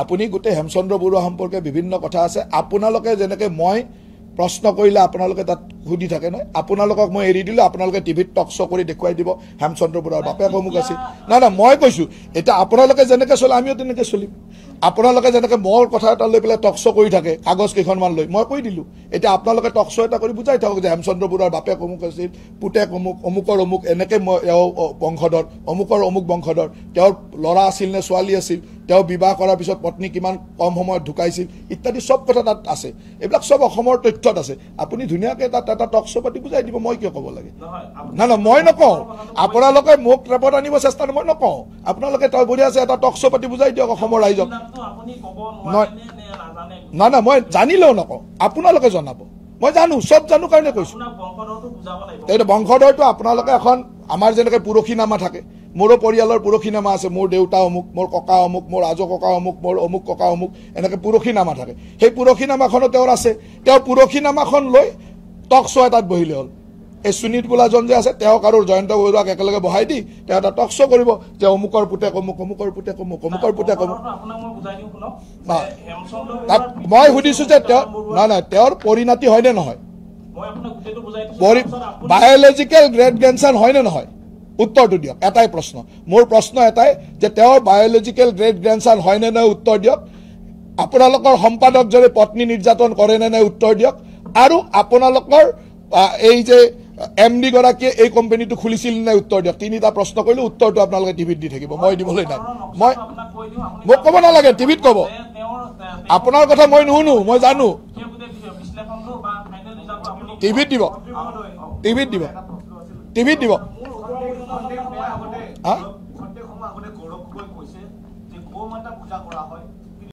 আপুনি গোটেই হেমচন্দ্ৰ বৰুৱা সম্পৰ্কে বিভিন্ন কথা আছে আপোনালোকে যেনেকৈ মই প্ৰশ্ন কৰিলে আপোনালোকে তাত সুধি থাকে নহয় আপোনালোকক মই এৰি দিলোঁ আপোনালোকে টিভিত টক শ্ব' কৰি দেখুৱাই দিব হেমচন্দ্ৰ বৰুৱাৰ বাপেক অমুক আছিল না মই কৈছোঁ এতিয়া আপোনালোকে যেনেকৈ চলে আমিও তেনেকৈ চলিম আপোনালোকে যেনেকৈ মোৰ কথা এটা লৈ পেলাই টক শ্ব' কৰি থাকে কাগজ কেইখনমান লৈ মই কৈ দিলোঁ এতিয়া আপোনালোকে টক শ্ব' এটা কৰি বুজাই থাকক যে হেমচন্দ্ৰ বৰুৱাৰ বাপেক অমুক আছিল পুতেক অমুক অমুকৰ অমুক এনেকৈ বংশধৰ অমুকৰ অমুক বংশধৰ তেওঁৰ ল'ৰা আছিল নে ছোৱালী আছিল তেওঁ বিবাহ কৰাৰ পিছত পত্নী কিমান কম সময়ত ঢুকাইছিল ইত্যাদি চব কথা তাত আছে এইবিলাক চব অসমৰ তথ্যত আছে আপুনি ধুনীয়াকৈ তাত এটা টক শ্ব' পাতি বুজাই দিব মই কিয় ক'ব লাগে না মই নকওঁ আপোনালোকে মোক ট্ৰেপত আনিব চেষ্টা মই নকওঁ আপোনালোকে তই বঢ়িয়া আছে এটা টক শ্ব' পাতি বুজাই দিয়ক অসমৰ ৰাইজক না মই জানিলেও নকওঁ আপোনালোকে জনাব মই জানো চব জানো কাৰণে কৈছোঁ এইটো বংশধৰটো আপোনালোকে এখন আমাৰ যেনেকৈ পুৰখীনামা থাকে মোৰো পৰিয়ালৰ পুৰখীনামা আছে মোৰ দেউতা অমুক মোৰ ককা অমুক মোৰ আজো ককা অমুক মোৰ অমুক ককা অমুক এনেকৈ পুৰখীনামা থাকে সেই পুৰখীনামাখনো তেওঁৰ আছে তেওঁ পুৰখীনামাখন লৈ টক শ্ব' এটাত বহিলে হ'ল এই সুনীত বোলাজন যে আছে তেওঁক আৰু জয়ন্ত বৰুৱাক একেলগে বহাই দি তেওঁ এটা টক শ্ব' কৰিব যে অমুকৰ পুতেক অমুক অমুকৰ পুতেক অমুক অমুকৰ পুতেক অমুক মই সুধিছোঁ যে তেওঁ নাই তেওঁৰ পৰিণাতি হয়নে নহয় বায়'লজিকেল গ্ৰেড গ্ৰেণ্ডছন হয়নে নহয় উত্তৰটো দিয়ক এটাই প্ৰশ্ন মোৰ প্ৰশ্ন এটাই যে তেওঁৰ বায়'লজিকেল গ্ৰেড গ্ৰেণ্ডছন হয়নে নহয় উত্তৰ দিয়ক আপোনালোকৰ সম্পাদকজনে পত্নী নিৰ্যাতন কৰেনে নাই উত্তৰ দিয়ক আৰু আপোনালোকৰ এই যে এমডি গৰাকীয়ে এই কোম্পানীটো খুলিছিল নাই উত্তৰ দিয়ক তিনিটা প্ৰশ্ন কৰিলো উত্তৰটো আপোনালোকে টিভিত দি থাকিব মই দিবলৈ নাই মই মোক ক'ব নালাগে টিভিত ক'ব আপোনাৰ কথা মই নুশুনো মই জানো টিভিত দিব টিভিত দিব টিভিত দিব